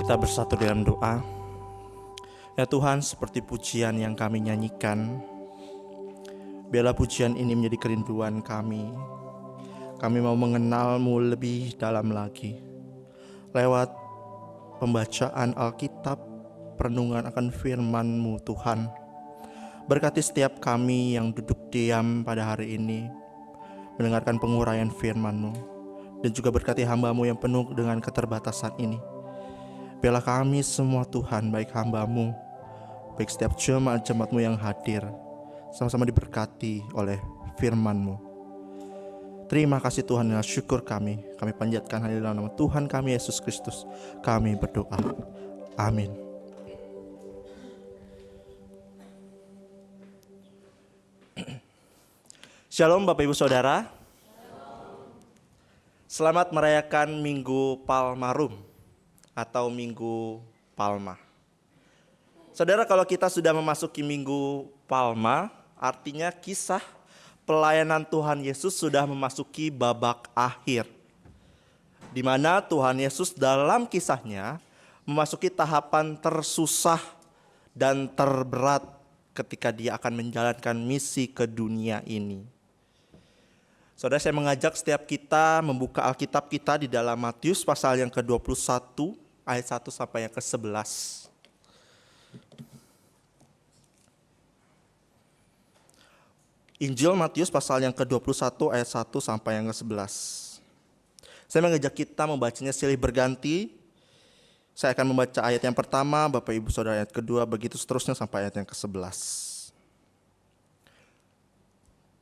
Kita bersatu dalam doa. Ya Tuhan, seperti pujian yang kami nyanyikan, biarlah pujian ini menjadi kerinduan kami. Kami mau mengenal-Mu lebih dalam lagi. Lewat pembacaan Alkitab, perenungan akan firman-Mu Tuhan. Berkati setiap kami yang duduk diam pada hari ini, mendengarkan penguraian firman-Mu. Dan juga berkati hamba-Mu yang penuh dengan keterbatasan ini. Biarlah kami semua Tuhan, baik hamba-Mu, baik setiap jemaat-jemaat-Mu yang hadir, sama-sama diberkati oleh firman-Mu. Terima kasih Tuhan, dan syukur kami panjatkan hanya dalam nama Tuhan kami Yesus Kristus. Kami berdoa. Amin. Shalom Bapak Ibu Saudara. Selamat merayakan Minggu Palmarum atau Minggu Palma. Saudara, kalau kita sudah memasuki Minggu Palma, artinya kisah pelayanan Tuhan Yesus sudah memasuki babak akhir, di mana Tuhan Yesus dalam kisahnya memasuki tahapan tersusah dan terberat ketika Dia akan menjalankan misi ke dunia ini. Saudara, saya mengajak setiap kita membuka Alkitab kita di dalam Matius pasal yang ke-21 ayat 1 sampai yang ke-11. Injil Matius pasal yang ke-21 ayat 1 sampai yang ke-11. Saya mengajak kita membacanya silih berganti. Saya akan membaca ayat yang pertama, Bapak Ibu Saudara ayat kedua, begitu seterusnya sampai ayat yang ke-11.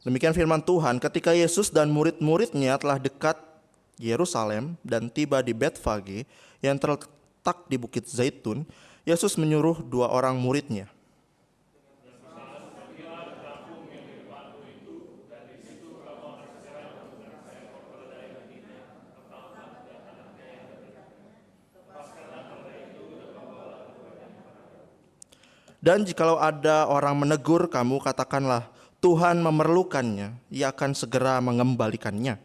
Demikian firman Tuhan, ketika Yesus dan murid-muridnya telah dekat Yerusalem dan tiba di Betfage yang terletak di Bukit Zaitun, Yesus menyuruh 2 orang muridnya. Dan jikalau ada orang menegur kamu, katakanlah, Tuhan memerlukannya, Ia akan segera mengembalikannya.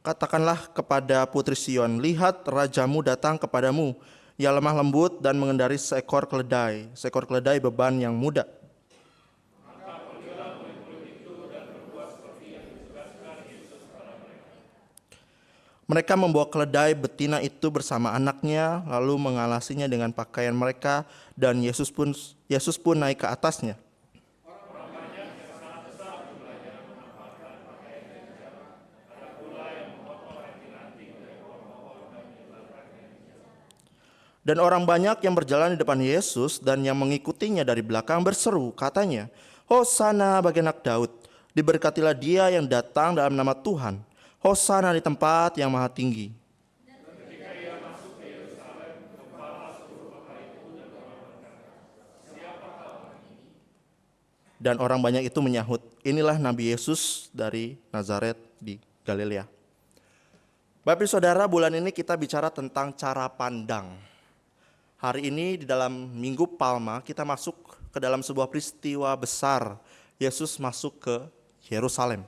Katakanlah kepada putri Sion, lihat rajamu datang kepadamu, Ia lemah lembut dan mengendari seekor keledai beban yang muda. Mereka membawa keledai betina itu bersama anaknya, lalu mengalasinya dengan pakaian mereka, dan Yesus pun naik ke atasnya. Dan orang banyak yang berjalan di depan Yesus dan yang mengikutinya dari belakang berseru, katanya, Hosana bagi anak Daud, diberkatilah Dia yang datang dalam nama Tuhan. Hosana di tempat yang maha tinggi. Dan orang banyak itu menyahut, inilah Nabi Yesus dari Nazaret di Galilea. Bapak Saudara, bulan ini kita bicara tentang cara pandang. Hari ini di dalam Minggu Palma kita masuk ke dalam sebuah peristiwa besar. Yesus masuk ke Yerusalem.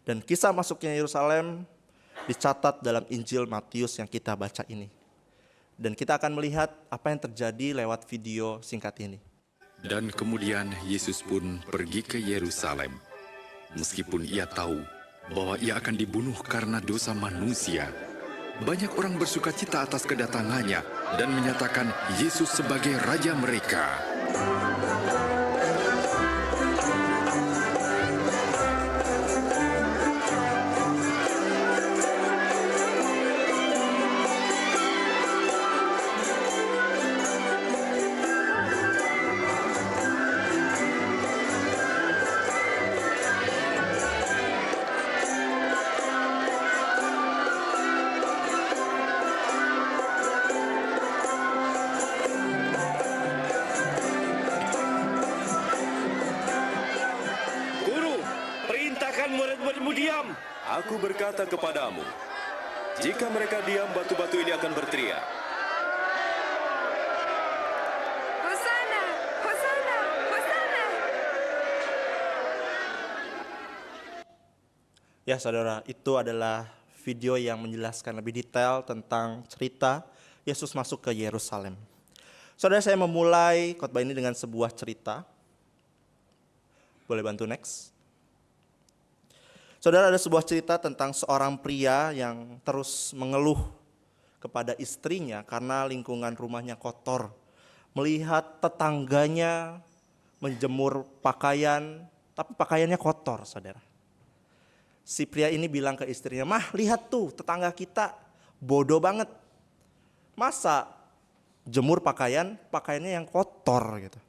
Dan kisah masuknya Yerusalem dicatat dalam Injil Matius yang kita baca ini. Dan kita akan melihat apa yang terjadi lewat video singkat ini. Dan kemudian Yesus pun pergi ke Yerusalem. Meskipun ia tahu bahwa ia akan dibunuh karena dosa manusia, banyak orang bersuka cita atas kedatangannya dan menyatakan Yesus sebagai Raja mereka. Aku berkata kepadamu, jika mereka diam, batu-batu ini akan berteriak. Hosana, Hosana, Hosana. Ya saudara, itu adalah video yang menjelaskan lebih detail tentang cerita Yesus masuk ke Yerusalem. Saudara, saya memulai khotbah ini dengan sebuah cerita. Boleh bantu next? Saudara, ada sebuah cerita tentang seorang pria yang terus mengeluh kepada istrinya karena lingkungan rumahnya kotor. Melihat tetangganya menjemur pakaian, tapi pakaiannya kotor, saudara. Si pria ini bilang ke istrinya, "Mah, lihat tuh tetangga kita bodoh banget. Masa jemur pakaiannya yang kotor gitu.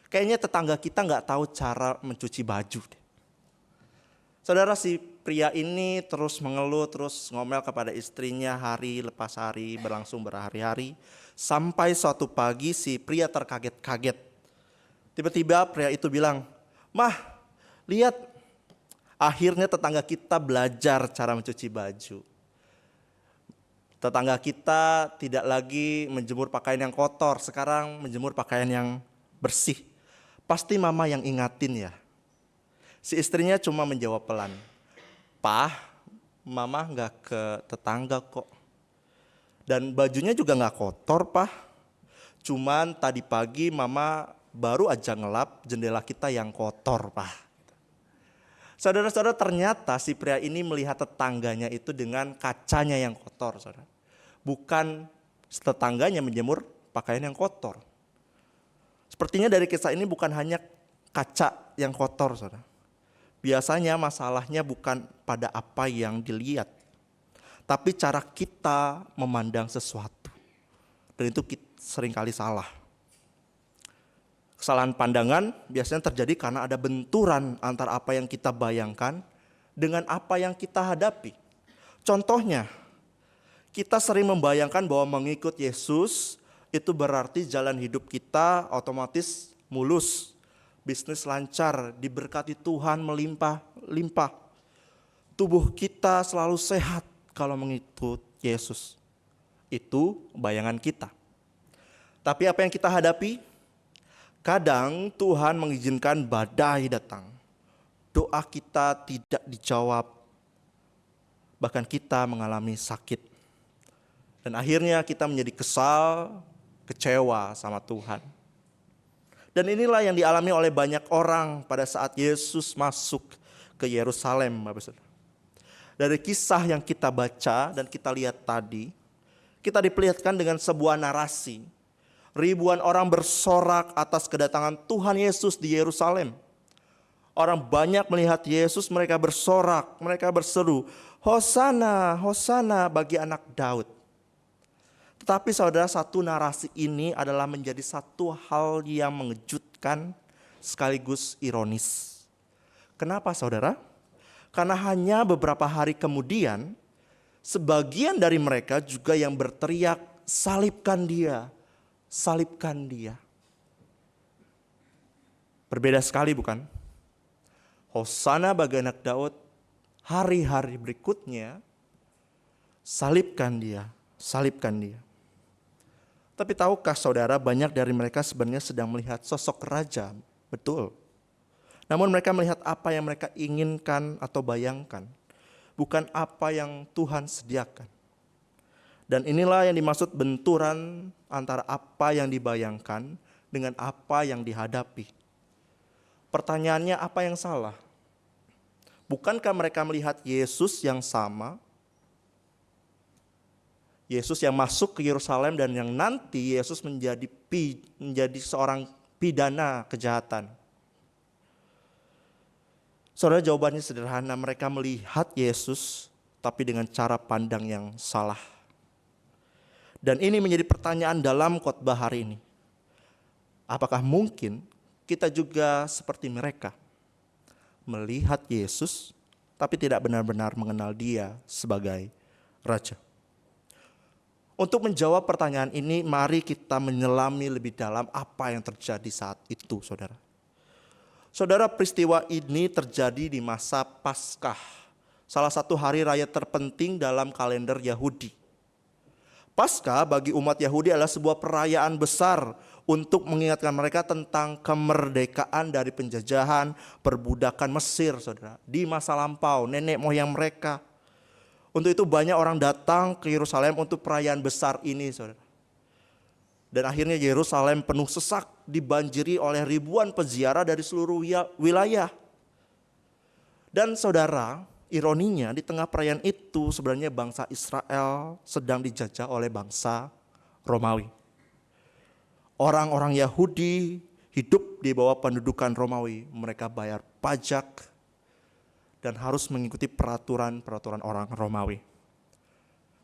Kayaknya tetangga kita nggak tahu cara mencuci baju deh." Saudara, si pria ini terus mengeluh, terus ngomel kepada istrinya hari lepas hari, berlangsung berhari-hari. Sampai suatu pagi si pria terkaget-kaget. Tiba-tiba pria itu bilang, "Mah, lihat. Akhirnya tetangga kita belajar cara mencuci baju. Tetangga kita tidak lagi menjemur pakaian yang kotor, sekarang menjemur pakaian yang bersih. Pasti mama yang ingatin ya." Si istrinya cuma menjawab pelan, "Pah, mama nggak ke tetangga kok. Dan bajunya juga nggak kotor, Pah. Cuman tadi pagi mama baru aja ngelap jendela kita yang kotor, Pah." Saudara-saudara, ternyata si pria ini melihat tetangganya itu dengan kacanya yang kotor, saudara. Bukan tetangganya menjemur pakaian yang kotor. Sepertinya dari kisah ini bukan hanya kaca yang kotor, saudara. Biasanya masalahnya bukan pada apa yang dilihat, tapi cara kita memandang sesuatu. Dan itu seringkali salah. Kesalahan pandangan biasanya terjadi karena ada benturan antara apa yang kita bayangkan dengan apa yang kita hadapi. Contohnya, kita sering membayangkan bahwa mengikut Yesus itu berarti jalan hidup kita otomatis mulus, bisnis lancar, diberkati Tuhan melimpah-limpah. Tubuh kita selalu sehat kalau mengikut Yesus. Itu bayangan kita. Tapi apa yang kita hadapi? Kadang Tuhan mengizinkan badai datang. Doa kita tidak dijawab. Bahkan kita mengalami sakit. Dan akhirnya kita menjadi kesal, kecewa sama Tuhan. Dan inilah yang dialami oleh banyak orang pada saat Yesus masuk ke Yerusalem. Dari kisah yang kita baca dan kita lihat tadi, kita diperlihatkan dengan sebuah narasi. Ribuan orang bersorak atas kedatangan Tuhan Yesus di Yerusalem. Orang banyak melihat Yesus, mereka bersorak, mereka berseru, "Hosana, Hosana bagi anak Daud." Tetapi saudara, satu narasi ini adalah menjadi satu hal yang mengejutkan sekaligus ironis. Kenapa saudara? Karena hanya beberapa hari kemudian, sebagian dari mereka juga yang berteriak, "Salibkan dia, salibkan dia." Berbeda sekali bukan? Hosana bagi anak Daud, hari-hari berikutnya, salibkan dia, salibkan dia. Tapi tahukah saudara, banyak dari mereka sebenarnya sedang melihat sosok raja, betul. Namun mereka melihat apa yang mereka inginkan atau bayangkan, bukan apa yang Tuhan sediakan. Dan inilah yang dimaksud benturan antara apa yang dibayangkan dengan apa yang dihadapi. Pertanyaannya, apa yang salah? Bukankah mereka melihat Yesus yang sama? Yesus yang masuk ke Yerusalem dan yang nanti Yesus menjadi seorang pidana kejahatan. Saudara, jawabannya sederhana, mereka melihat Yesus tapi dengan cara pandang yang salah. Dan ini menjadi pertanyaan dalam khotbah hari ini. Apakah mungkin kita juga seperti mereka? Melihat Yesus, tapi tidak benar-benar mengenal dia sebagai Raja. Untuk menjawab pertanyaan ini, mari kita menyelami lebih dalam apa yang terjadi saat itu, saudara. Saudara, peristiwa ini terjadi di masa Paskah, salah satu hari raya terpenting dalam kalender Yahudi. Paskah bagi umat Yahudi adalah sebuah perayaan besar untuk mengingatkan mereka tentang kemerdekaan dari penjajahan, perbudakan Mesir, saudara. Di masa lampau, nenek moyang mereka. Untuk itu banyak orang datang ke Yerusalem untuk perayaan besar ini, saudara. Dan akhirnya Yerusalem penuh sesak, dibanjiri oleh ribuan peziarah dari seluruh wilayah. Dan saudara, ironinya di tengah perayaan itu sebenarnya bangsa Israel sedang dijajah oleh bangsa Romawi. Orang-orang Yahudi hidup di bawah pendudukan Romawi. Mereka bayar pajak dan harus mengikuti peraturan-peraturan orang Romawi.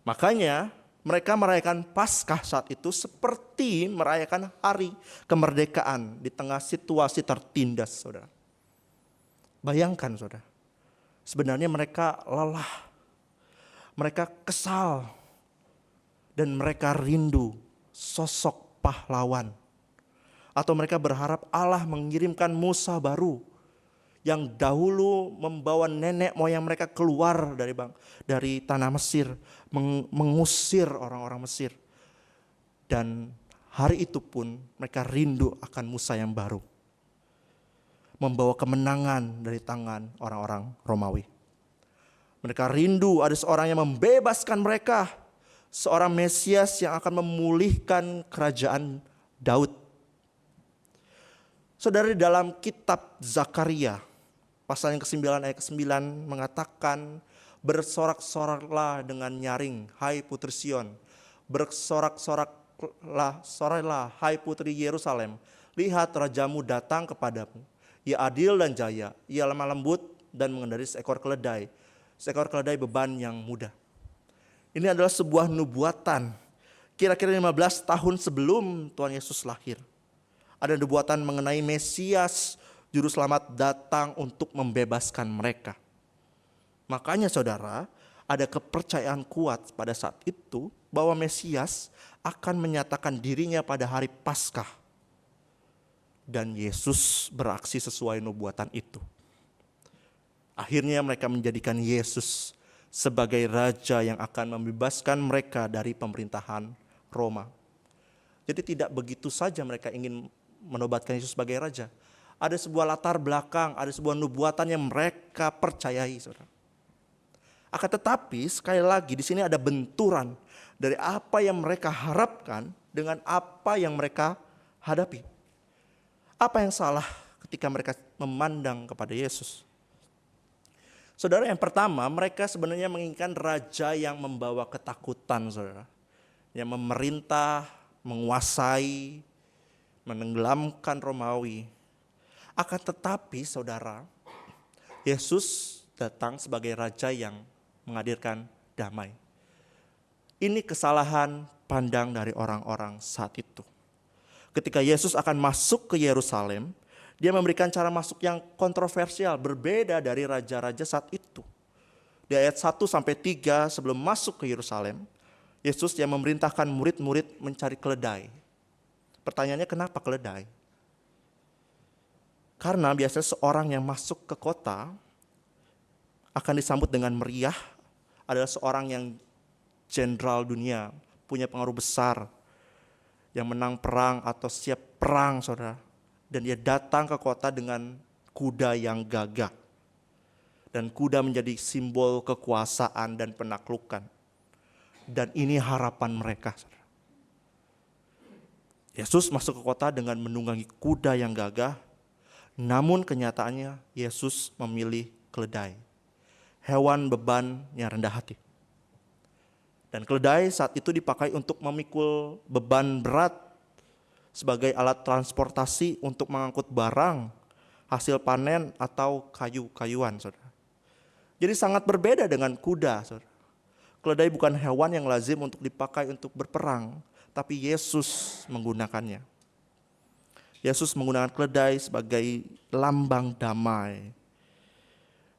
Makanya mereka merayakan Paskah saat itu seperti merayakan hari kemerdekaan di tengah situasi tertindas, saudara. Bayangkan, saudara. Sebenarnya mereka lelah, mereka kesal, dan mereka rindu sosok pahlawan. Atau mereka berharap Allah mengirimkan Musa baru yang dahulu membawa nenek moyang mereka keluar dari tanah Mesir, mengusir orang-orang Mesir. Dan hari itu pun mereka rindu akan Musa yang baru, membawa kemenangan dari tangan orang-orang Romawi. Mereka rindu ada seorang yang membebaskan mereka, seorang Mesias yang akan memulihkan kerajaan Daud. Saudara, dalam kitab Zakaria, pasal yang ke-9 ayat ke-9 mengatakan, bersorak-soraklah dengan nyaring, hai putri Sion. Bersorak-soraklah, hai putri Yerusalem. Lihat rajamu datang kepadamu. Ia adil dan jaya, ia lemah lembut dan mengendari seekor keledai beban yang mudah. Ini adalah sebuah nubuatan. Kira-kira 15 tahun sebelum Tuhan Yesus lahir. Ada nubuatan mengenai Mesias, juru selamat datang untuk membebaskan mereka. Makanya saudara, ada kepercayaan kuat pada saat itu bahwa Mesias akan menyatakan dirinya pada hari Paskah. Dan Yesus beraksi sesuai nubuatan itu. Akhirnya mereka menjadikan Yesus sebagai raja yang akan membebaskan mereka dari pemerintahan Roma. Jadi tidak begitu saja mereka ingin menobatkan Yesus sebagai raja. Ada sebuah latar belakang, ada sebuah nubuatan yang mereka percayai, saudara. Akan tetapi sekali lagi di sini ada benturan dari apa yang mereka harapkan dengan apa yang mereka hadapi. Apa yang salah ketika mereka memandang kepada Yesus? Saudara, yang pertama, mereka sebenarnya menginginkan raja yang membawa ketakutan, saudara. Yang memerintah, menguasai, menenggelamkan Romawi. Akan tetapi, saudara, Yesus datang sebagai raja yang menghadirkan damai. Ini kesalahan pandang dari orang-orang saat itu. Ketika Yesus akan masuk ke Yerusalem, dia memberikan cara masuk yang kontroversial, berbeda dari raja-raja saat itu. Di ayat 1-3 sebelum masuk ke Yerusalem, Yesus yang memerintahkan murid-murid mencari keledai. Pertanyaannya, kenapa keledai? Karena biasanya seorang yang masuk ke kota akan disambut dengan meriah, adalah seorang yang jenderal dunia, punya pengaruh besar, yang menang perang atau siap perang, saudara. Dan dia datang ke kota dengan kuda yang gagah. Dan kuda menjadi simbol kekuasaan dan penaklukan. Dan ini harapan mereka, saudara. Yesus masuk ke kota dengan menunggangi kuda yang gagah. Namun kenyataannya Yesus memilih keledai, hewan beban yang rendah hati. Dan keledai saat itu dipakai untuk memikul beban berat sebagai alat transportasi untuk mengangkut barang, hasil panen atau kayu-kayuan, saudara. Jadi sangat berbeda dengan kuda, saudara. Keledai bukan hewan yang lazim untuk dipakai untuk berperang, tapi Yesus menggunakannya. Yesus menggunakan keledai sebagai lambang damai.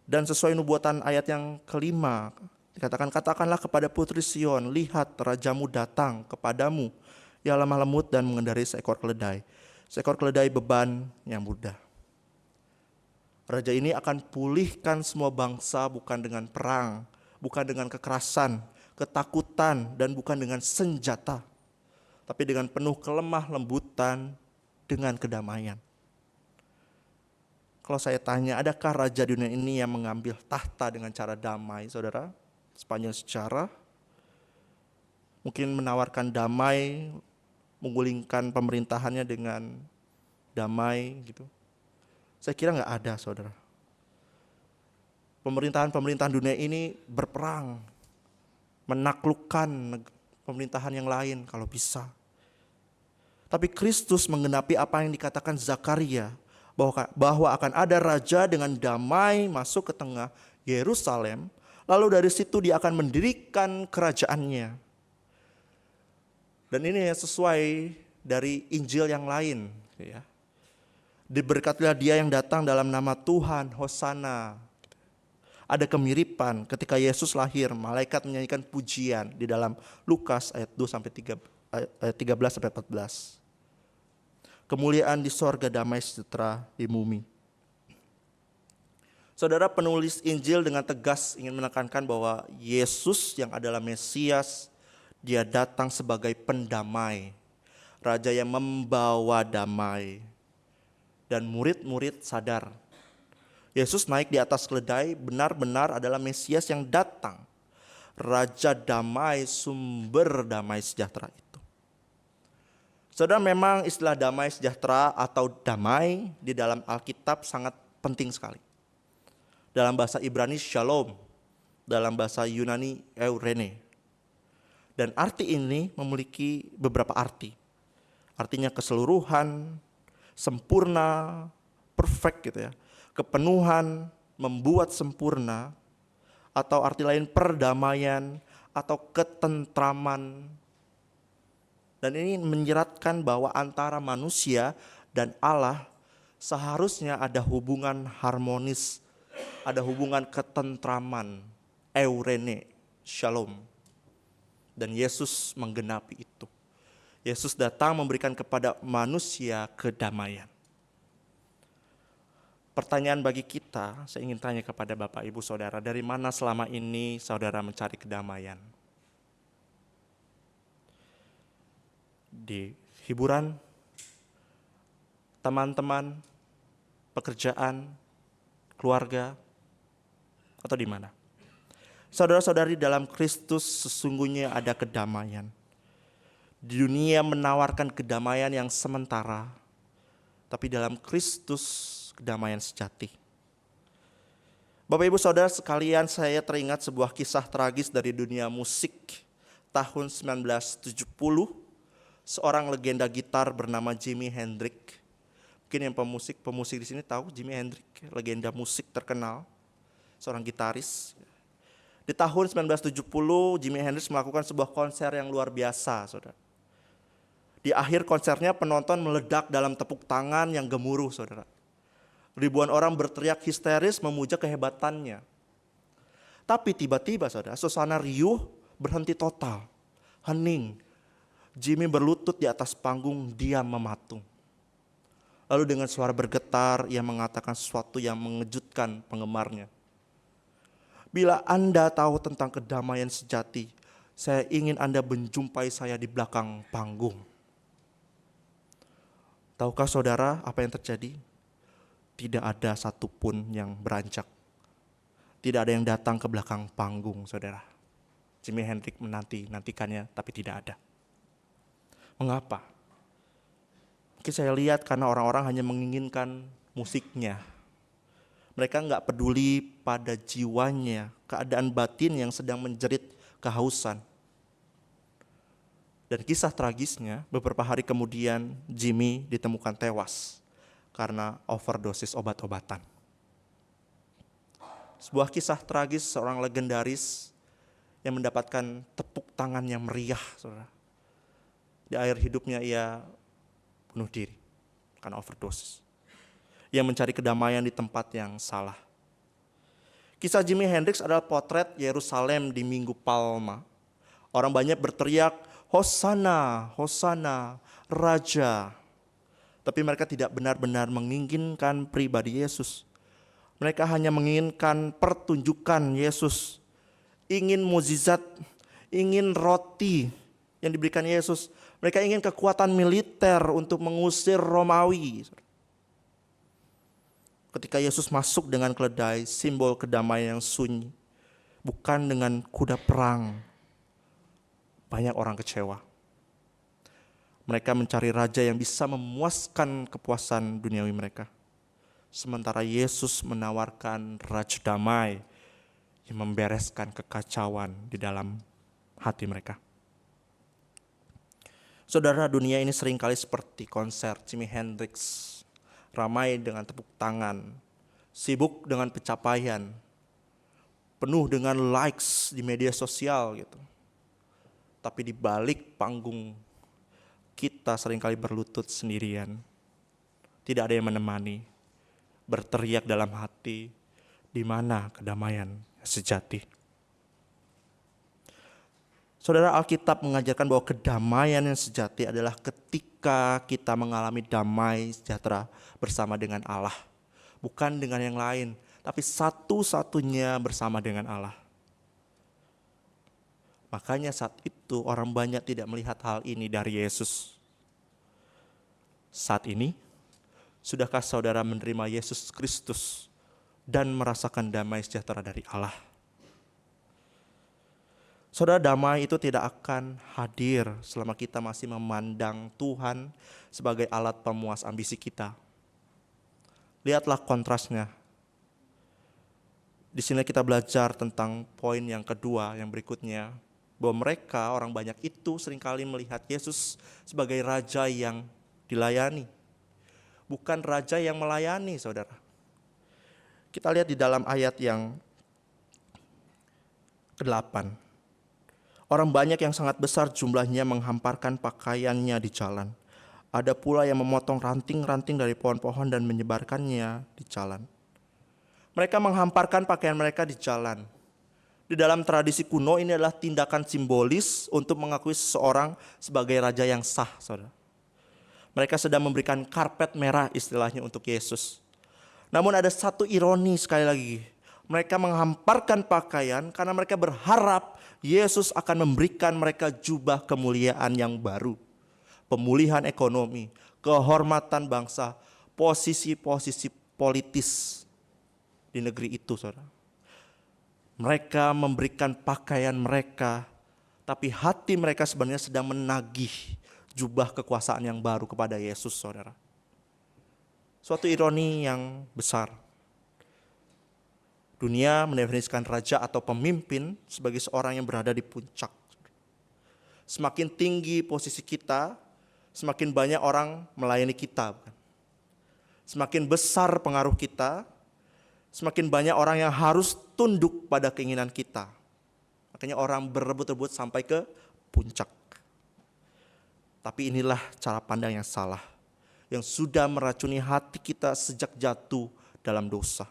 Dan sesuai nubuatan ayat yang kelima, dikatakan, katakanlah kepada putri Sion, lihat rajamu datang kepadamu. Ia lemah lembut dan mengendarai seekor keledai beban yang mudah. Raja ini akan pulihkan semua bangsa bukan dengan perang, bukan dengan kekerasan, ketakutan, dan bukan dengan senjata. tapi dengan penuh kelemah lembutan dengan kedamaian. Kalau saya tanya, adakah raja dunia ini yang mengambil tahta dengan cara damai, saudara? Sepanjang sejarah, mungkin menawarkan damai, menggulingkan pemerintahannya dengan damai gitu. Saya kira nggak ada, saudara. Pemerintahan dunia ini berperang, menaklukkan pemerintahan yang lain kalau bisa. Tapi Kristus menggenapi apa yang dikatakan Zakaria, bahwa akan ada raja dengan damai masuk ke tengah Yerusalem, lalu dari situ dia akan mendirikan kerajaannya. Dan ini sesuai dari Injil yang lain, ya. Diberkatilah dia yang datang dalam nama Tuhan, Hosana. Ada kemiripan ketika Yesus lahir, malaikat menyanyikan pujian di dalam Lukas ayat 2 sampai 13 sampai 14. Kemuliaan di sorga, damai sejahtera di bumi. Saudara, penulis Injil dengan tegas ingin menekankan bahwa Yesus yang adalah Mesias, dia datang sebagai pendamai, raja yang membawa damai. Dan murid-murid sadar, Yesus naik di atas keledai benar-benar adalah Mesias yang datang. Raja damai, sumber damai sejahtera itu. Saudara, memang istilah damai sejahtera atau damai di dalam Alkitab sangat penting sekali. Dalam bahasa Ibrani shalom, dalam bahasa Yunani eurene. Dan arti ini memiliki beberapa arti. Artinya keseluruhan, sempurna, perfect gitu ya. Kepenuhan, membuat sempurna, atau arti lain perdamaian atau ketentraman. Dan ini menyeratkan bahwa antara manusia dan Allah seharusnya ada hubungan harmonis, ada hubungan ketentraman, eurene, shalom. Dan Yesus menggenapi itu. Yesus datang memberikan kepada manusia kedamaian. Pertanyaan bagi kita, saya ingin tanya kepada Bapak Ibu Saudara, dari mana selama ini saudara mencari kedamaian? Di hiburan, teman-teman, pekerjaan, keluarga, atau di mana? Saudara-saudari, dalam Kristus sesungguhnya ada kedamaian. Di dunia menawarkan kedamaian yang sementara, tapi dalam Kristus kedamaian sejati. Bapak Ibu Saudara sekalian, saya teringat sebuah kisah tragis dari dunia musik tahun 1970. Seorang legenda gitar bernama Jimi Hendrix. Mungkin yang pemusik di sini tahu Jimi Hendrix, legenda musik terkenal, seorang gitaris. Di tahun 1970 Jimi Hendrix melakukan sebuah konser yang luar biasa, saudara. Di akhir konsernya penonton meledak dalam tepuk tangan yang gemuruh, saudara. Ribuan orang berteriak histeris memuja kehebatannya. Tapi tiba-tiba, saudara, suasana riuh berhenti total, hening. Jimi berlutut di atas panggung, diam mematung. Lalu dengan suara bergetar, ia mengatakan sesuatu yang mengejutkan penggemarnya. Bila Anda tahu tentang kedamaian sejati, saya ingin Anda menjumpai saya di belakang panggung. Tahukah saudara apa yang terjadi? Tidak ada satupun yang beranjak. Tidak ada yang datang ke belakang panggung, saudara. Jimi Hendrix nantikannya, tapi tidak ada. Mengapa? Mungkin saya lihat karena orang-orang hanya menginginkan musiknya. Mereka nggak peduli pada jiwanya, keadaan batin yang sedang menjerit kehausan. Dan kisah tragisnya, beberapa hari kemudian Jimi ditemukan tewas karena overdosis obat-obatan. Sebuah kisah tragis seorang legendaris yang mendapatkan tepuk tangan yang meriah, saudara. Di akhir hidupnya ia bunuh diri karena overdosis. Ia mencari kedamaian di tempat yang salah. Kisah Jimi Hendrix adalah potret Yerusalem di Minggu Palma. Orang banyak berteriak, Hosana, Hosana, Raja. Tapi mereka tidak benar-benar menginginkan pribadi Yesus. Mereka hanya menginginkan pertunjukan Yesus. Ingin mukjizat, ingin roti yang diberikan Yesus. Mereka ingin kekuatan militer untuk mengusir Romawi. Ketika Yesus masuk dengan keledai, simbol kedamaian yang sunyi, bukan dengan kuda perang, banyak orang kecewa. Mereka mencari raja yang bisa memuaskan kepuasan duniawi mereka. Sementara Yesus menawarkan raja damai yang membereskan kekacauan di dalam hati mereka. Saudara, dunia ini seringkali seperti konser Jimi Hendrix, ramai dengan tepuk tangan, sibuk dengan pencapaian, penuh dengan likes di media sosial gitu. Tapi di balik panggung kita seringkali berlutut sendirian, tidak ada yang menemani, berteriak dalam hati, di mana kedamaian sejati. Saudara, Alkitab mengajarkan bahwa kedamaian yang sejati adalah ketika kita mengalami damai sejahtera bersama dengan Allah. Bukan dengan yang lain, tapi satu-satunya bersama dengan Allah. Makanya saat itu orang banyak tidak melihat hal ini dari Yesus. Saat ini, sudahkah saudara menerima Yesus Kristus dan merasakan damai sejahtera dari Allah? Saudara, damai itu tidak akan hadir selama kita masih memandang Tuhan sebagai alat pemuas ambisi kita. Lihatlah kontrasnya. Di sini kita belajar tentang poin yang kedua, yang berikutnya, bahwa mereka, orang banyak itu seringkali melihat Yesus sebagai raja yang dilayani, bukan raja yang melayani, saudara. Kita lihat di dalam ayat yang ke-8. Orang banyak yang sangat besar jumlahnya menghamparkan pakaiannya di jalan. Ada pula yang memotong ranting-ranting dari pohon-pohon dan menyebarkannya di jalan. Mereka menghamparkan pakaian mereka di jalan. Di dalam tradisi kuno ini adalah tindakan simbolis untuk mengakui seseorang sebagai raja yang sah, saudara. Mereka sedang memberikan karpet merah istilahnya untuk Yesus. Namun ada satu ironi sekali lagi. Mereka menghamparkan pakaian karena mereka berharap Yesus akan memberikan mereka jubah kemuliaan yang baru. Pemulihan ekonomi, kehormatan bangsa, posisi-posisi politis di negeri itu, saudara. Mereka memberikan pakaian mereka, tapi hati mereka sebenarnya sedang menagih jubah kekuasaan yang baru kepada Yesus, saudara. Suatu ironi yang besar. Dunia mendefinisikan raja atau pemimpin sebagai seorang yang berada di puncak. Semakin tinggi posisi kita, semakin banyak orang melayani kita. Semakin besar pengaruh kita, semakin banyak orang yang harus tunduk pada keinginan kita. Makanya orang berebut-rebut sampai ke puncak. Tapi inilah cara pandang yang salah, yang sudah meracuni hati kita sejak jatuh dalam dosa.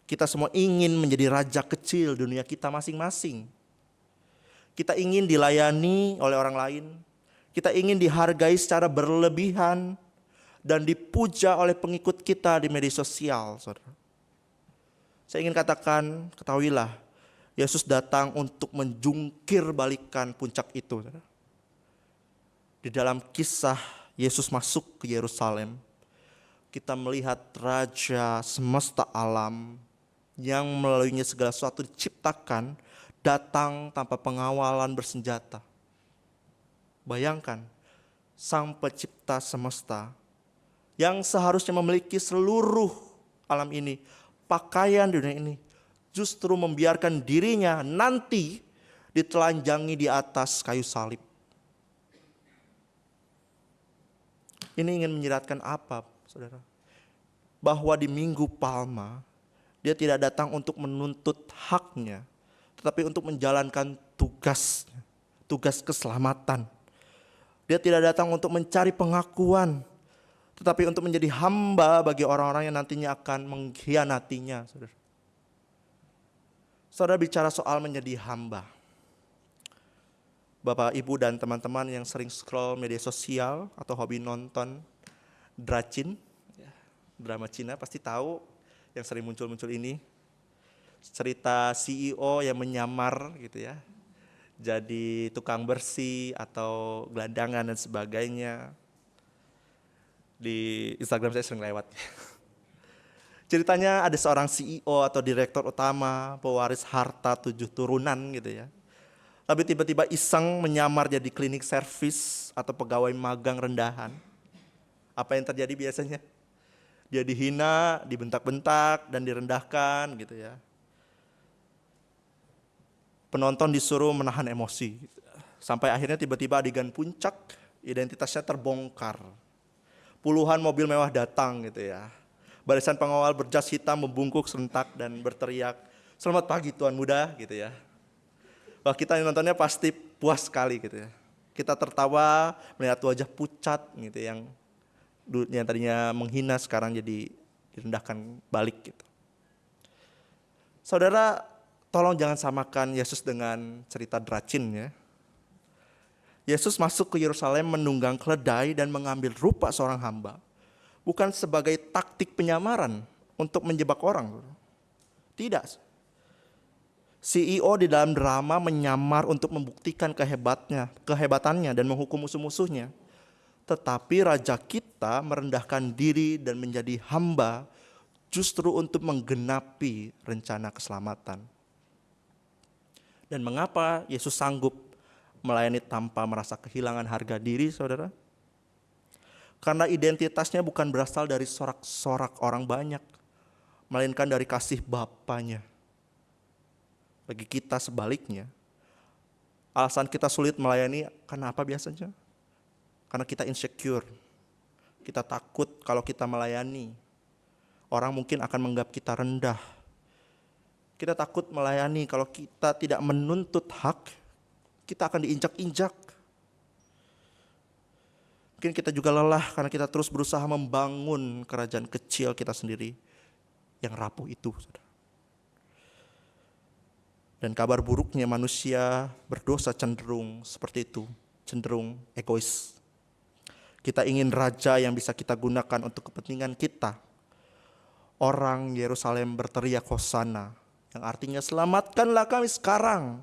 Kita semua ingin menjadi raja kecil dunia kita masing-masing. Kita ingin dilayani oleh orang lain. Kita ingin dihargai secara berlebihan dan dipuja oleh pengikut kita di media sosial, saudara. Saya ingin katakan, ketahuilah, Yesus datang untuk menjungkir balikan puncak itu, saudara. Di dalam kisah Yesus masuk ke Yerusalem, kita melihat Raja semesta alam yang melaluinya segala sesuatu diciptakan, datang tanpa pengawalan bersenjata. Bayangkan, Sang Pencipta semesta yang seharusnya memiliki seluruh alam ini, pakaian dunia ini, justru membiarkan dirinya nanti ditelanjangi di atas kayu salib. Ini ingin menyiratkan apa, saudara? Bahwa di Minggu Palma, dia tidak datang untuk menuntut haknya, tetapi untuk menjalankan tugasnya, tugas keselamatan. Dia tidak datang untuk mencari pengakuan, tetapi untuk menjadi hamba bagi orang-orang yang nantinya akan mengkhianatinya. Saudara, saudara bicara soal menjadi hamba. Bapak, Ibu, dan teman-teman yang sering scroll media sosial atau hobi nonton drama Cina pasti tahu yang sering muncul-muncul ini. Cerita CEO yang menyamar gitu ya. jadi tukang bersih atau gelandangan dan sebagainya. Di Instagram saya sering lewat. Ceritanya ada seorang CEO atau direktur utama, pewaris harta 7 turunan gitu ya. Tapi tiba-tiba iseng menyamar jadi klinik servis atau pegawai magang rendahan. Apa yang terjadi biasanya? Dia dihina, dibentak-bentak, dan direndahkan gitu ya. Penonton disuruh menahan emosi. Sampai akhirnya tiba-tiba adegan puncak, identitasnya terbongkar. Puluhan mobil mewah datang gitu ya. Barisan pengawal berjas hitam membungkuk serentak dan berteriak, "Selamat pagi Tuan Muda," gitu ya. Wah, kita yang nontonnya pasti puas sekali gitu ya. Kita tertawa melihat wajah pucat gitu yang tadinya menghina sekarang jadi direndahkan balik gitu. Saudara, tolong jangan samakan Yesus dengan cerita Dracin ya. Yesus masuk ke Yerusalem menunggang keledai dan mengambil rupa seorang hamba. Bukan sebagai taktik penyamaran untuk menjebak orang. Tidak. CEO di dalam drama menyamar untuk membuktikan kehebatannya dan menghukum musuh-musuhnya. Tetapi Raja kita merendahkan diri dan menjadi hamba justru untuk menggenapi rencana keselamatan. Dan mengapa Yesus sanggup melayani tanpa merasa kehilangan harga diri, saudara? Karena identitasnya bukan berasal dari sorak-sorak orang banyak, melainkan dari kasih Bapanya. Bagi kita sebaliknya, alasan kita sulit melayani karena apa biasanya? Karena kita insecure. Kita takut kalau kita melayani, orang mungkin akan menganggap kita rendah. Kita takut melayani kalau kita tidak menuntut hak, kita akan diinjak-injak. Mungkin kita juga lelah karena kita terus berusaha membangun kerajaan kecil kita sendiri yang rapuh itu. Dan kabar buruknya manusia berdosa cenderung seperti itu, cenderung egois. Kita ingin raja yang bisa kita gunakan untuk kepentingan kita. Orang Yerusalem berteriak Hosana, yang artinya selamatkanlah kami sekarang.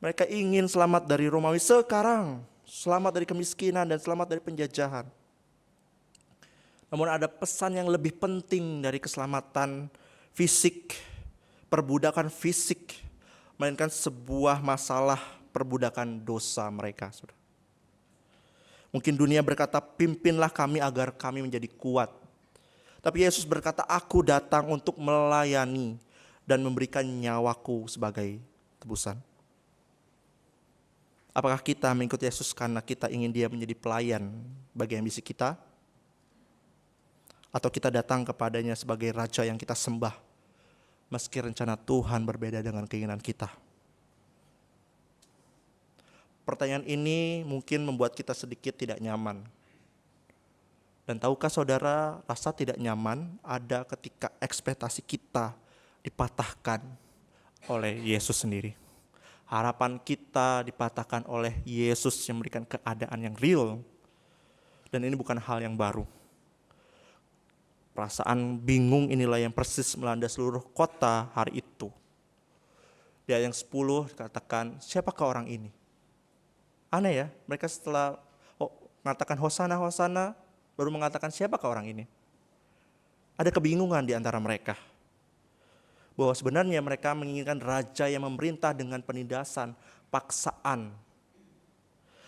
Mereka ingin selamat dari Romawi sekarang, selamat dari kemiskinan dan selamat dari penjajahan. Namun ada pesan yang lebih penting dari keselamatan fisik, perbudakan fisik, melainkan sebuah masalah perbudakan dosa mereka. Mungkin dunia berkata, pimpinlah kami agar kami menjadi kuat. Tapi Yesus berkata, aku datang untuk melayani dan memberikan nyawaku sebagai tebusan. Apakah kita mengikuti Yesus karena kita ingin dia menjadi pelayan bagi ambisi kita? Atau kita datang kepadanya sebagai raja yang kita sembah, meski rencana Tuhan berbeda dengan keinginan kita? Pertanyaan ini mungkin membuat kita sedikit tidak nyaman. Dan tahukah saudara, rasa tidak nyaman ada ketika ekspektasi kita dipatahkan oleh Yesus sendiri. Harapan kita dipatahkan oleh Yesus yang memberikan keadaan yang real. Dan ini bukan hal yang baru. Perasaan bingung inilah yang persis melanda seluruh kota hari itu. Di ayat yang 10 dikatakan, siapakah orang ini? Aneh ya, mereka setelah mengatakan Hosana, Hosana, baru mengatakan siapakah orang ini? Ada kebingungan di antara mereka. Bahwa sebenarnya mereka menginginkan raja yang memerintah dengan penindasan, paksaan.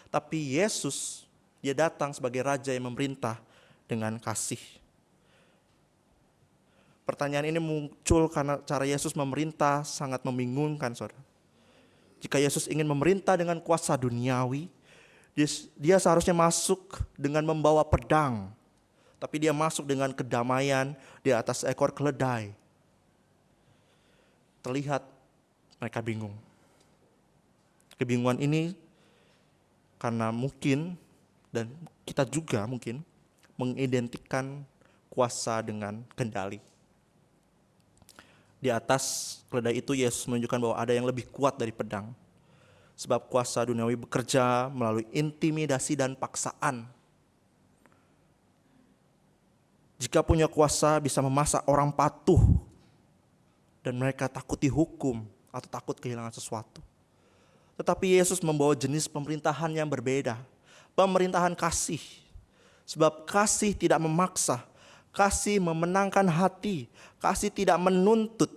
Tapi Yesus, dia datang sebagai raja yang memerintah dengan kasih. Pertanyaan ini muncul karena cara Yesus memerintah sangat membingungkan, saudara. Jika Yesus ingin memerintah dengan kuasa duniawi, dia seharusnya masuk dengan membawa pedang. Tapi dia masuk dengan kedamaian di atas ekor keledai. Terlihat mereka bingung. Kebingungan ini karena mungkin, dan kita juga mungkin, mengidentikan kuasa dengan kendali. Di atas keledai itu Yesus menunjukkan bahwa ada yang lebih kuat dari pedang. Sebab kuasa duniawi bekerja melalui intimidasi dan paksaan. Jika punya kuasa bisa memaksa orang patuh dan mereka takut dihukum atau takut kehilangan sesuatu. Tetapi Yesus membawa jenis pemerintahan yang berbeda. Pemerintahan kasih. Sebab kasih tidak memaksa. Kasih memenangkan hati. Kasih tidak menuntut.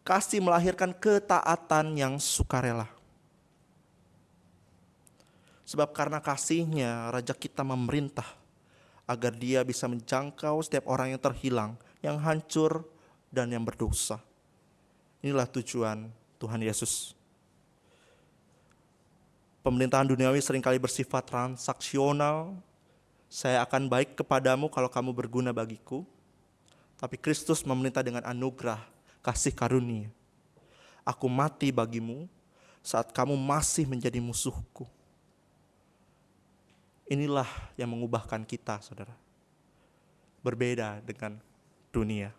Kasih melahirkan ketaatan yang sukarela. Sebab karena kasihnya Raja kita memerintah agar dia bisa menjangkau setiap orang yang terhilang, yang hancur dan yang berdosa. Inilah tujuan Tuhan Yesus. Pemerintahan duniawi seringkali bersifat transaksional. Saya akan baik kepadamu kalau kamu berguna bagiku. Tapi Kristus memerintah dengan anugerah, kasih karunia. Aku mati bagimu saat kamu masih menjadi musuhku. Inilah yang mengubahkan kita, saudara. Berbeda dengan dunia.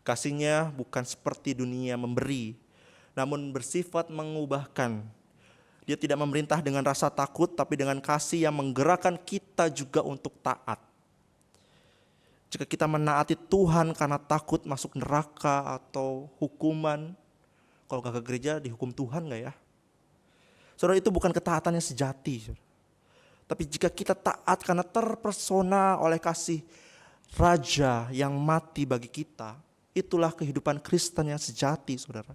Kasihnya bukan seperti dunia memberi, namun bersifat mengubahkan. Dia tidak memerintah dengan rasa takut, tapi dengan kasih yang menggerakkan kita juga untuk taat. Jika kita menaati Tuhan karena takut masuk neraka atau hukuman, kalau gak ke gereja dihukum Tuhan gak ya? Saudara, itu bukan ketaatan yang sejati. Saudara. Tapi jika kita taat karena terpesona oleh kasih Raja yang mati bagi kita, itulah kehidupan Kristen yang sejati, saudara.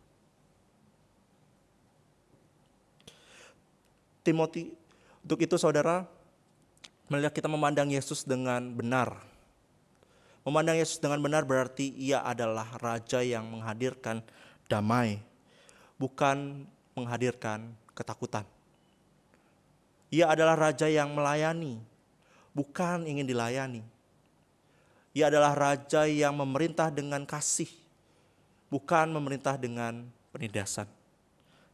Timothy, untuk itu saudara, melihat kita memandang Yesus dengan benar. Memandang Yesus dengan benar berarti ia adalah Raja yang menghadirkan damai, bukan menghadirkan ketakutan. Ia adalah Raja yang melayani, bukan ingin dilayani. Ia adalah Raja yang memerintah dengan kasih, bukan memerintah dengan penindasan.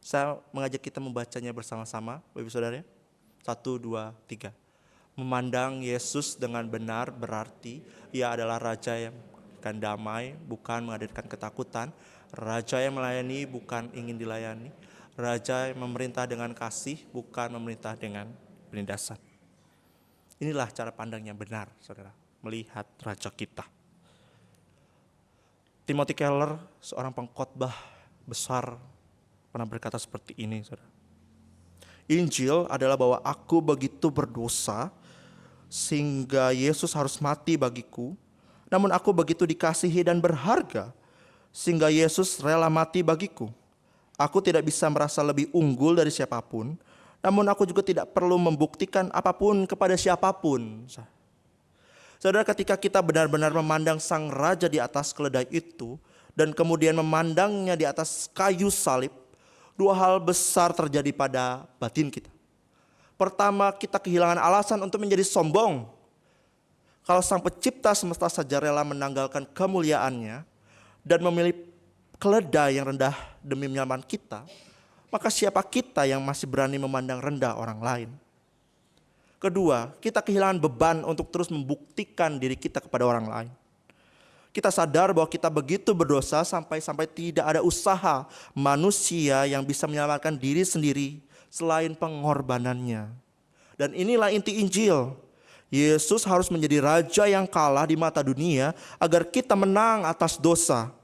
Saya mengajak kita membacanya bersama-sama, Bapak Ibu Saudara. 1, 2, 3. Memandang Yesus dengan benar berarti ia adalah Raja yang akan damai, bukan menghadirkan ketakutan. Raja yang melayani, bukan ingin dilayani. Raja yang memerintah dengan kasih, bukan memerintah dengan penindasan. Inilah cara pandang yang benar, saudara, melihat Raja kita. Timothy Keller, seorang pengkhotbah besar, pernah berkata seperti ini, saudara. Injil adalah bahwa aku begitu berdosa sehingga Yesus harus mati bagiku. Namun aku begitu dikasihi dan berharga sehingga Yesus rela mati bagiku. Aku tidak bisa merasa lebih unggul dari siapapun, namun aku juga tidak perlu membuktikan apapun kepada siapapun. Saudara, ketika kita benar-benar memandang sang Raja di atas keledai itu dan kemudian memandangnya di atas kayu salib, dua hal besar terjadi pada batin kita. Pertama, kita kehilangan alasan untuk menjadi sombong. Kalau sang pencipta semesta saja rela menanggalkan kemuliaannya dan memilih keledai yang rendah demi menyelamatkan kita, maka siapa kita yang masih berani memandang rendah orang lain? Kedua, kita kehilangan beban untuk terus membuktikan diri kita kepada orang lain. Kita sadar bahwa kita begitu berdosa sampai tidak ada usaha manusia yang bisa menyelamatkan diri sendiri selain pengorbanannya. Dan inilah inti Injil. Yesus harus menjadi Raja yang kalah di mata dunia agar kita menang atas dosa.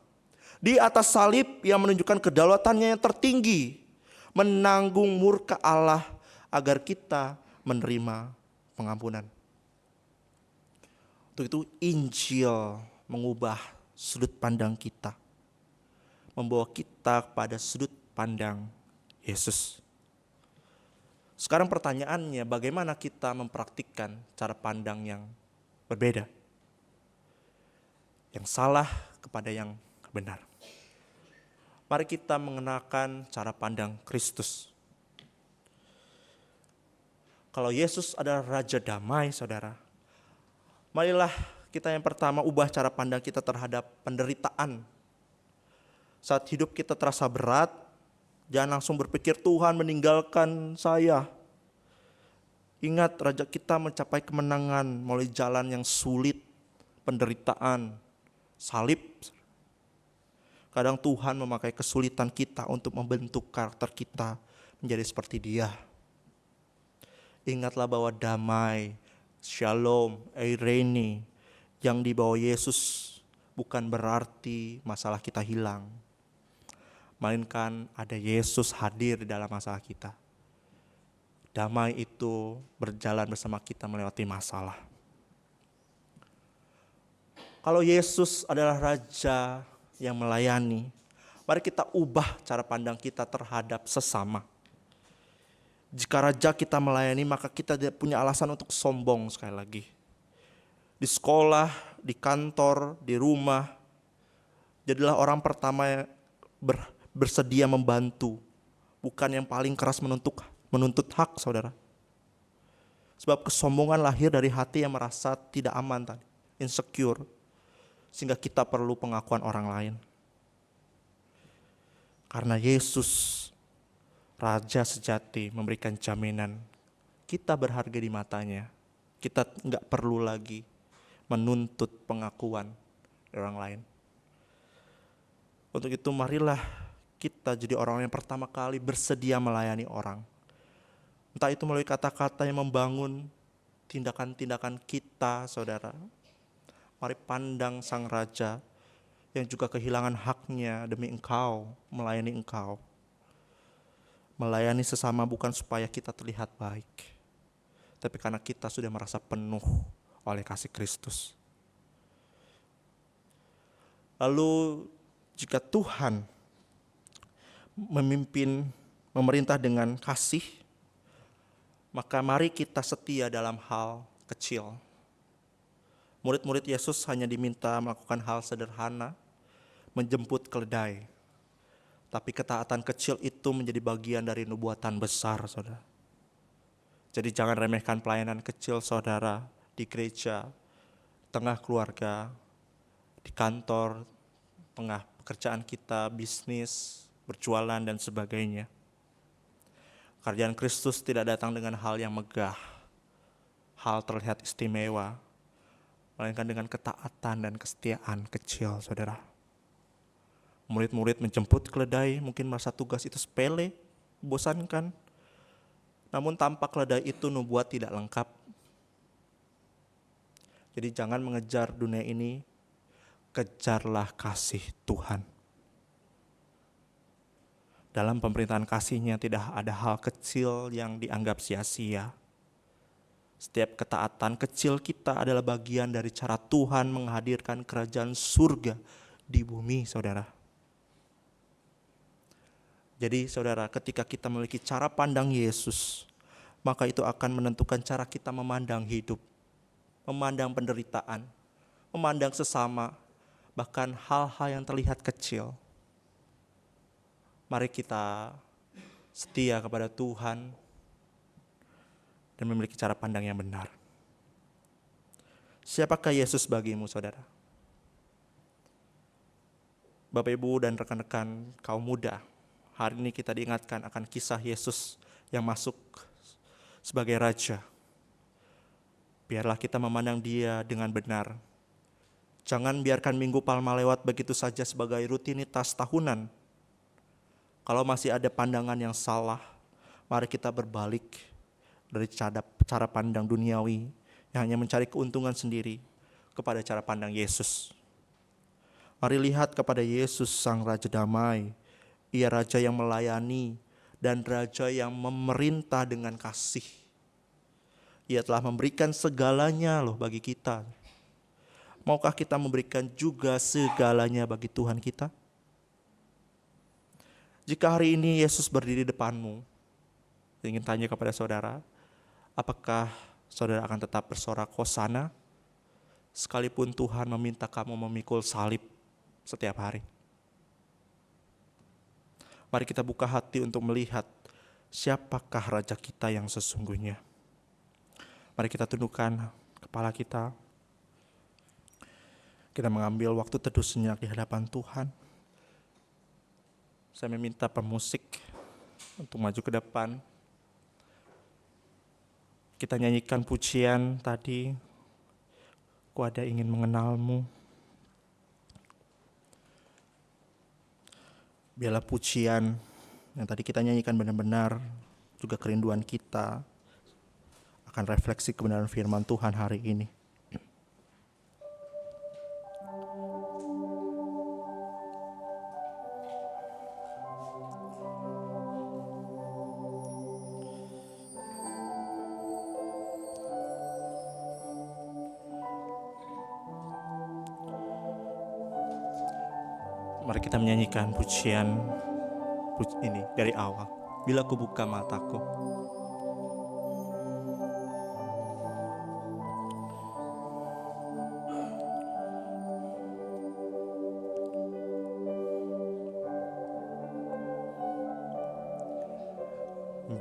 Di atas salib yang menunjukkan kedaulatannya yang tertinggi, menanggung murka Allah agar kita menerima pengampunan. Untuk itu Injil mengubah sudut pandang kita, membawa kita pada sudut pandang Yesus. Sekarang pertanyaannya, bagaimana kita mempraktikkan cara pandang yang berbeda? Yang salah kepada yang benar. Mari kita mengenakan cara pandang Kristus. Kalau Yesus adalah Raja damai, saudara, marilah kita yang pertama ubah cara pandang kita terhadap penderitaan. Saat hidup kita terasa berat, jangan langsung berpikir Tuhan meninggalkan saya. Ingat, Raja kita mencapai kemenangan melalui jalan yang sulit, penderitaan, salib. Kadang Tuhan memakai kesulitan kita untuk membentuk karakter kita menjadi seperti Dia. Ingatlah bahwa damai, shalom, eirene yang dibawa Yesus bukan berarti masalah kita hilang. melainkan ada Yesus hadir di dalam masalah kita. Damai itu berjalan bersama kita melewati masalah. Kalau Yesus adalah Raja yang melayani, mari kita ubah cara pandang kita terhadap sesama. Jika Raja kita melayani, maka kita tidak punya alasan untuk sombong sekali lagi. Di sekolah, di kantor, di rumah, jadilah orang pertama yang bersedia membantu, bukan yang paling keras menuntut hak, saudara. Sebab kesombongan lahir dari hati yang merasa tidak aman tadi, insecure, sehingga kita perlu pengakuan orang lain. Karena Yesus, Raja sejati, memberikan jaminan kita berharga di matanya. Kita nggak perlu lagi menuntut pengakuan dari orang lain. Untuk itu marilah kita jadi orang yang pertama kali bersedia melayani orang. Entah itu melalui kata-kata yang membangun tindakan-tindakan kita, saudara. Mari pandang Sang Raja yang juga kehilangan haknya demi engkau, melayani engkau. Melayani sesama bukan supaya kita terlihat baik, tapi karena kita sudah merasa penuh oleh kasih Kristus. Lalu jika Tuhan memimpin, memerintah dengan kasih, maka mari kita setia dalam hal kecil. Murid-murid Yesus hanya diminta melakukan hal sederhana, menjemput keledai. Tapi ketaatan kecil itu menjadi bagian dari nubuatan besar, saudara. Jadi jangan remehkan pelayanan kecil saudara di gereja, tengah keluarga, di kantor, tengah pekerjaan kita, bisnis, berjualan dan sebagainya. Kerajaan Kristus tidak datang dengan hal yang megah, hal terlihat istimewa, melainkan dengan ketaatan dan kesetiaan kecil, saudara. Murid-murid menjemput keledai, mungkin merasa tugas itu sepele, bosankan. Namun tanpa keledai itu nubuat tidak lengkap. Jadi jangan mengejar dunia ini, kejarlah kasih Tuhan. Dalam pemerintahan kasih-Nya tidak ada hal kecil yang dianggap sia-sia. Setiap ketaatan kecil kita adalah bagian dari cara Tuhan menghadirkan kerajaan surga di bumi, saudara. Jadi saudara, ketika kita memiliki cara pandang Yesus, maka itu akan menentukan cara kita memandang hidup, memandang penderitaan, memandang sesama, bahkan hal-hal yang terlihat kecil. Mari kita setia kepada Tuhan dan memiliki cara pandang yang benar. Siapakah Yesus bagimu, saudara? Bapak, Ibu, dan rekan-rekan kaum muda, hari ini kita diingatkan akan kisah Yesus yang masuk sebagai Raja. Biarlah kita memandang Dia dengan benar. Jangan biarkan Minggu Palma lewat begitu saja sebagai rutinitas tahunan. Kalau masih ada pandangan yang salah, mari kita berbalik dari cara pandang duniawi yang hanya mencari keuntungan sendiri kepada cara pandang Yesus. Mari lihat kepada Yesus, Sang Raja Damai. Ia Raja yang melayani dan Raja yang memerintah dengan kasih. Ia telah memberikan segalanya loh bagi kita. Maukah kita memberikan juga segalanya bagi Tuhan kita? Jika hari ini Yesus berdiri depanmu, saya ingin tanya kepada saudara, apakah saudara akan tetap bersorak hosana sekalipun Tuhan meminta kamu memikul salib setiap hari? Mari kita buka hati untuk melihat siapakah Raja kita yang sesungguhnya. Mari kita tundukkan kepala kita. Kita mengambil waktu teduh sejenak di hadapan Tuhan. Saya meminta pemusik untuk maju ke depan. Kita nyanyikan pujian tadi, Ku ada ingin mengenalmu. Biarlah pujian yang tadi kita nyanyikan benar-benar juga kerinduan kita akan refleksi kebenaran firman Tuhan hari ini. Mari kita menyanyikan pujian ini dari awal. Bila ku buka mataku.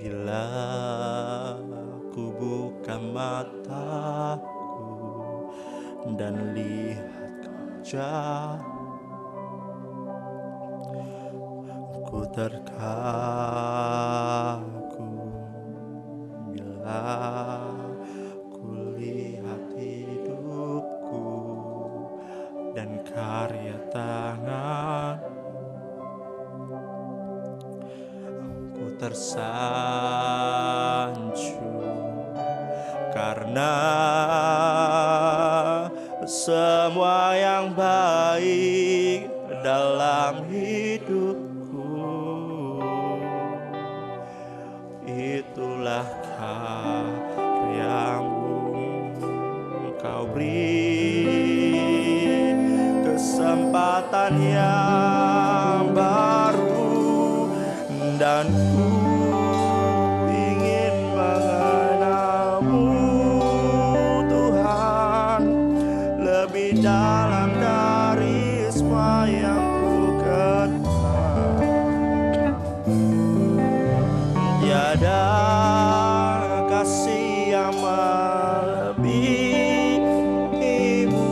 Bila ku buka mataku dan lihat wajah, ku terkagum bila ku lihat hidupku dan karya tangan. Ku tersanjung karena semua yang baik dalam hidupku itulah karyamu. Kau beri kesempatan yang baru dan ku ingin mengenalmu Tuhan lebih dalam dari semua yang ku kenal. Tiada kasih yang melebihimu.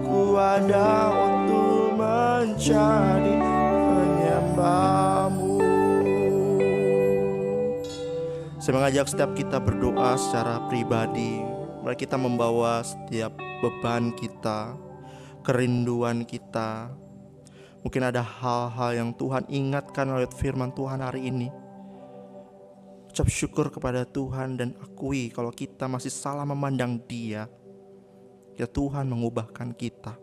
Ku ada untuk menjadi penyembahmu. Saya mengajak setiap kita berdoa secara pribadi. Mari kita membawa setiap beban kita, kerinduan kita. Mungkin ada hal-hal yang Tuhan ingatkan lewat firman Tuhan hari ini. Ucap syukur kepada Tuhan dan akui kalau kita masih salah memandang Dia. Ya Tuhan mengubahkan kita.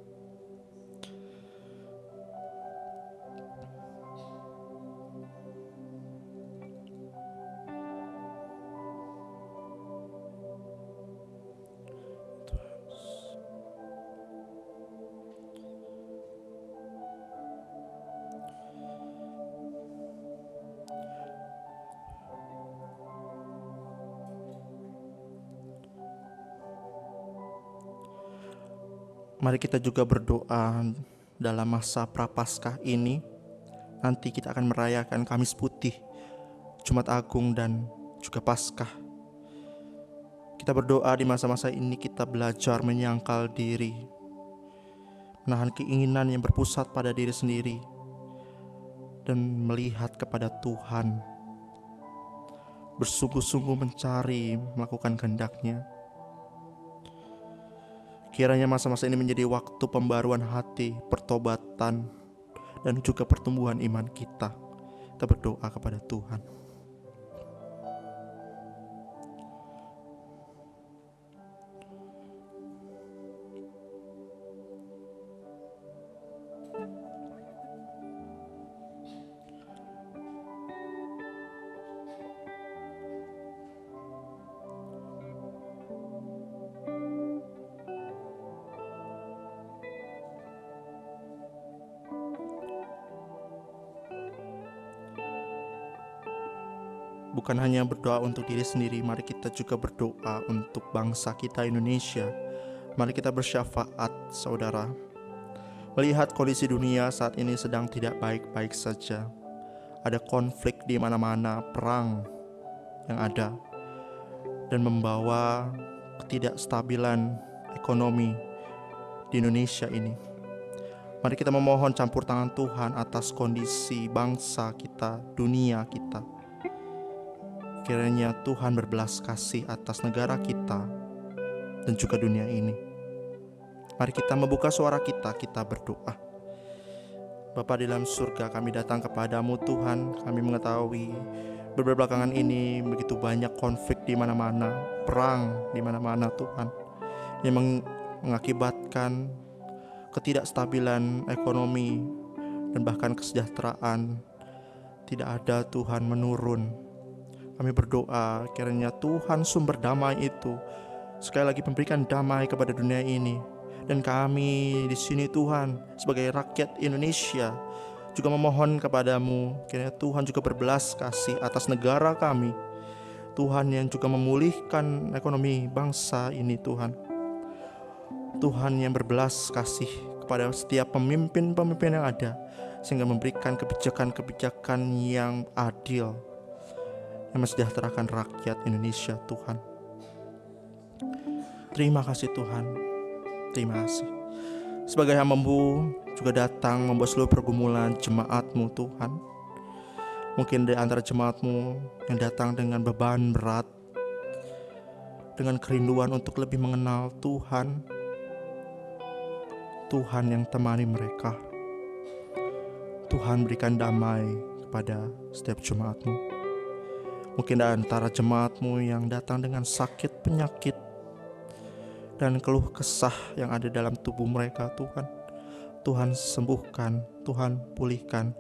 Mari kita juga berdoa dalam masa Prapaskah ini. Nanti kita akan merayakan Kamis Putih, Jumat Agung dan juga Paskah. Kita berdoa di masa-masa ini kita belajar menyangkal diri, menahan keinginan yang berpusat pada diri sendiri dan melihat kepada Tuhan. Bersungguh-sungguh mencari, melakukan kehendak-Nya. Kiranya masa-masa ini menjadi waktu pembaruan hati, pertobatan, dan juga pertumbuhan iman kita. Kita berdoa kepada Tuhan. Bukan hanya berdoa untuk diri sendiri, mari kita juga berdoa untuk bangsa kita Indonesia. Mari kita bersyafaat, saudara. Melihat kondisi dunia saat ini sedang tidak baik-baik saja. Ada konflik di mana-mana, perang yang ada, dan membawa ketidakstabilan ekonomi di Indonesia ini. Mari kita memohon campur tangan Tuhan atas kondisi bangsa kita, dunia kita. Kiranya Tuhan berbelas kasih atas negara kita dan juga dunia ini. Mari kita membuka suara kita berdoa. Bapa di dalam surga, kami datang kepadamu Tuhan. Kami mengetahui beberapa belakangan ini begitu banyak konflik di mana-mana, perang di mana-mana Tuhan, yang mengakibatkan ketidakstabilan ekonomi dan bahkan kesejahteraan tidak ada Tuhan menurun. Kami berdoa kiranya Tuhan sumber damai itu sekali lagi memberikan damai kepada dunia ini Dan kami di sini Tuhan sebagai rakyat Indonesia juga memohon kepadamu, kiranya Tuhan juga berbelas kasih atas negara kami. Tuhan yang juga memulihkan ekonomi bangsa ini Tuhan. Tuhan yang berbelas kasih kepada setiap pemimpin-pemimpin yang ada, sehingga memberikan kebijakan-kebijakan yang adil, yang mensejahterakan rakyat Indonesia Tuhan. Terima kasih Tuhan, terima kasih. Sebagai hamba-Mu juga datang membawa seluruh pergumulan jemaat-Mu Tuhan. Mungkin di antara jemaat-Mu yang datang dengan beban berat, dengan kerinduan untuk lebih mengenal Tuhan, Tuhan yang temani mereka. Tuhan berikan damai kepada setiap jemaat-Mu. Mungkin di antara jemaat-Mu yang datang dengan sakit penyakit dan keluh kesah yang ada dalam tubuh mereka Tuhan. Tuhan sembuhkan, Tuhan pulihkan.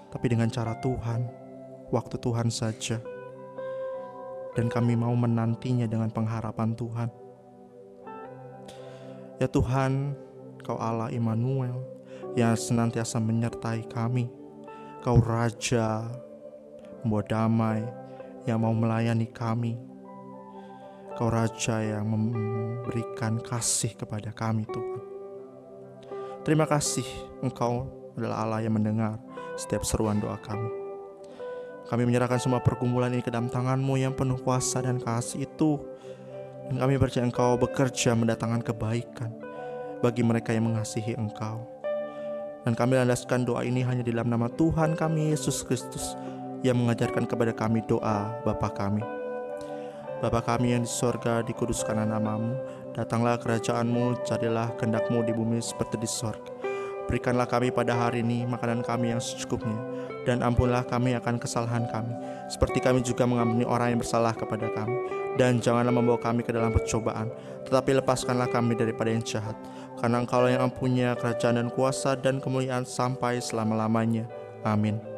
Tapi dengan cara Tuhan, waktu Tuhan saja. Dan kami mau menantinya dengan pengharapan Tuhan. Ya Tuhan, Kau Allah Immanuel yang senantiasa menyertai kami. Kau Raja membawa damai yang mau melayani kami. Kau Raja yang memberikan kasih kepada kami Tuhan. Terima kasih Engkau adalah Allah yang mendengar setiap seruan doa kami. Kami menyerahkan semua pergumulan ini ke dalam tangan-Mu yang penuh kuasa dan kasih itu. Dan kami percaya Engkau bekerja mendatangkan kebaikan bagi mereka yang mengasihi Engkau. Dan kami landaskan doa ini hanya di dalam nama Tuhan kami Yesus Kristus yang mengajarkan kepada kami doa Bapa kami. Bapa kami yang di sorga, dikuduskanlah nama-Mu. Datanglah kerajaan-Mu, jadilah kehendak-Mu di bumi seperti di sorga. Berikanlah kami pada hari ini makanan kami yang secukupnya, dan ampunlah kami akan kesalahan kami, seperti kami juga mengampuni orang yang bersalah kepada kami. Dan janganlah membawa kami ke dalam percobaan, tetapi lepaskanlah kami daripada yang jahat. Karena Engkau yang mempunyai kerajaan dan kuasa dan kemuliaan sampai selama-lamanya. Amin.